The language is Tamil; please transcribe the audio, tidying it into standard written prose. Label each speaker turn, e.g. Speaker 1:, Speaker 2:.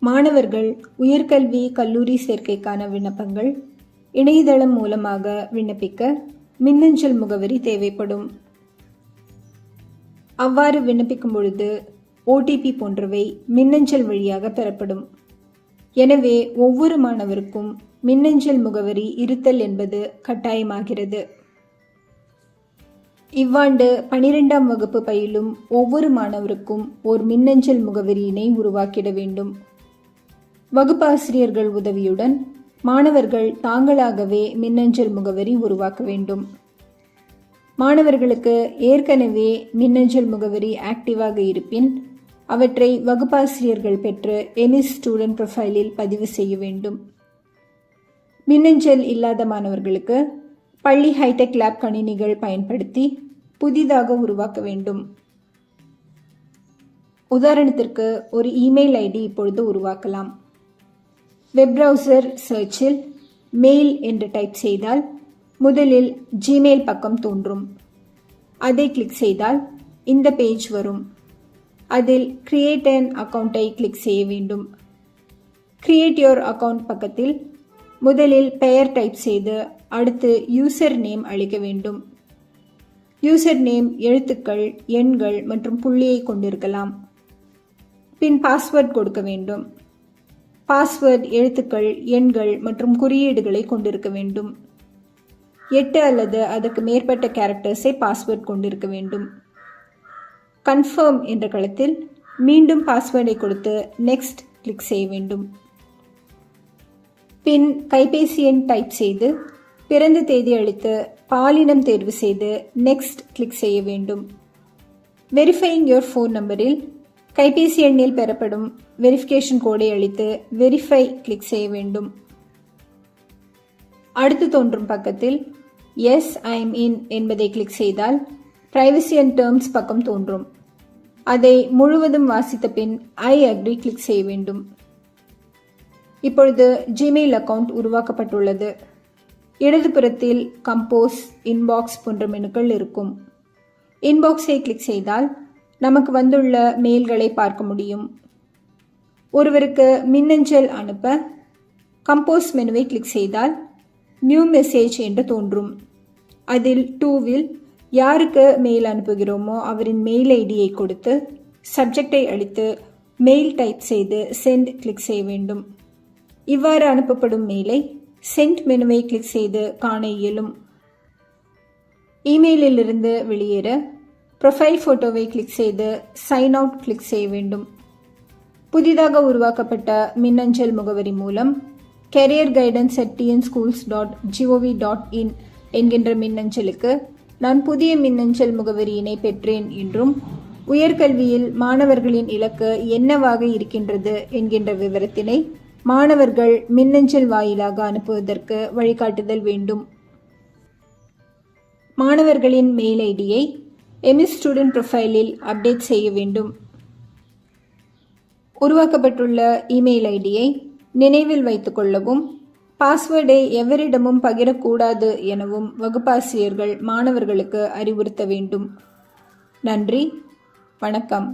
Speaker 1: மாணவர்கள் உயர்கல்வி கல்லூரி சேர்க்கைக்கான விண்ணப்பங்கள் இணையதளம் மூலமாக விண்ணப்பிக்க மின்னஞ்சல் முகவரி தேவைப்படும். அவ்வாறு விண்ணப்பிக்கும் பொழுது OTP போன்றவை மின்னஞ்சல் வழியாக பெறப்படும். எனவே ஒவ்வொரு மாணவருக்கும் மின்னஞ்சல் முகவரி இருத்தல் என்பது கட்டாயமாகிறது. இவ்வாண்டு 12ஆம் வகுப்பு பயிலும் ஒவ்வொரு மாணவருக்கும் ஒரு மின்னஞ்சல் முகவரியினை உருவாக்கிட வேண்டும். வகுப்பாசிரியர்கள் உதவியுடன் மாணவர்கள் தாங்களாகவே மின்னஞ்சல் முகவரி உருவாக்க வேண்டும். மாணவர்களுக்கு ஏற்கனவே மின்னஞ்சல் முகவரி ஆக்டிவாக இருப்பின் அவற்றை வகுப்பாசிரியர்கள் பெற்று எனிஸ் ஸ்டூடெண்ட் ப்ரொஃபைலில் பதிவு செய்ய வேண்டும். மின்னஞ்சல் இல்லாத மாணவர்களுக்கு பள்ளி ஹைடெக் லேப் கணினிகள் பயன்படுத்தி புதிதாக உருவாக்க வேண்டும். உதாரணத்திற்கு ஒரு இமெயில் ஐடி இப்பொழுது உருவாக்கலாம். வெப் பிரவுசர் சர்ச்சில் மெயில் என்று டைப் செய்தால் முதலில் ஜிமெயில் பக்கம் தோன்றும். அதை கிளிக் செய்தால் இந்த பேஜ் வரும். அதில் கிரியேட் அன் அக்கவுண்டை கிளிக் செய்ய வேண்டும். கிரியேட் யோர் அக்கவுண்ட் பக்கத்தில் முதலில் பெயர் டைப் செய்து அடுத்து யூசர் நேம் அளிக்க வேண்டும். யூசர் நேம் எழுத்துக்கள், எண்கள் மற்றும் புள்ளியை கொண்டிருக்கலாம். பின் பாஸ்வேர்ட் கொடுக்க வேண்டும். பாஸ்வேர்ட் எழுத்துக்கள், எண்கள் மற்றும் குறியீடுகளை கொண்டிருக்க வேண்டும். 8 அல்லது அதற்கு மேற்பட்ட கேரக்டர்ஸை பாஸ்வேர்ட் கொண்டிருக்க வேண்டும். கன்ஃபர்ம் என்ற களத்தில் மீண்டும் பாஸ்வேர்டை கொடுத்து நெக்ஸ்ட் கிளிக் செய்ய வேண்டும். பின் கைபேசி எண் டைப் செய்து பிறந்த தேதி அளித்து பாலினம் தேர்வு செய்து நெக்ஸ்ட் கிளிக் செய்ய வேண்டும். வெரிஃபையிங் யோர் ஃபோன் நம்பரில் கைபேசி எண்ணில் பெறப்படும் வெரிஃபிகேஷன் கோடை அளித்து வெரிஃபை கிளிக் செய்ய வேண்டும். அடுத்து தோன்றும் பக்கத்தில் எஸ் ஐ எம் இன் என்பதை கிளிக் செய்தால் பிரைவசி அண்ட் டேர்ம்ஸ் பக்கம் தோன்றும். அதை முழுவதும் வாசித்த பின் ஐ அக்ரி கிளிக் செய்ய வேண்டும். இப்பொழுது ஜிமெயில் அக்கவுண்ட் உருவாக்கப்பட்டுள்ளது. இடதுபுறத்தில் கம்போஸ், இன்பாக்ஸ் போன்ற மெனுக்கள் இருக்கும். இன்பாக்ஸை கிளிக் செய்தால் நமக்கு வந்துள்ள மெயில்களை பார்க்க முடியும். ஒருவருக்கு மின்னஞ்சல் அனுப்ப கம்போஸ் மெனுவை கிளிக் செய்தால் நியூ மெசேஜ் என்று தோன்றும். அதில் டூவில் யாருக்கு மெயில் அனுப்புகிறோமோ அவரின் மெயில் ஐடியை கொடுத்து சப்ஜெக்டை அளித்து மெயில் டைப் செய்து சென்ட் கிளிக் செய்ய வேண்டும். இவ்வாறு அனுப்பப்படும் மெயிலை சென்ட் மெனுவை கிளிக் செய்து காண இயலும். இமெயிலில் இருந்து வெளியேற ப்ரொஃபைல் ஃபோட்டோவை கிளிக் செய்து சைன் அவுட் கிளிக் செய்ய வேண்டும். புதிதாக உருவாக்கப்பட்ட மின்னஞ்சல் முகவரி மூலம் careerguidance@tnschools.gov.in என்கின்ற மின்னஞ்சலுக்கு நான் புதிய மின்னஞ்சல் முகவரியினை பெற்றேன் என்றும் உயர்கல்வியில் மாணவர்களின் இலக்கு என்னவாக இருக்கின்றது என்கின்ற விவரத்தினை மாணவர்கள் மின்னஞ்சல் வாயிலாக அனுப்புவதற்கு வழிகாட்டுதல் வேண்டும். மாணவர்களின் மெயில் ஐடியை எமிஸ் ஸ்டூடெண்ட் ப்ரொஃபைலில் அப்டேட் செய்ய வேண்டும். உருவாக்கப்பட்டுள்ள இமெயில் ஐடியை நினைவில் வைத்துக் கொள்ளவும் பாஸ்வேர்டை எவரிடமும் பகிரக்கூடாது எனவும் வகுப்பாசிரியர்கள் மாணவர்களுக்கு அறிவுறுத்த வேண்டும். நன்றி, வணக்கம்.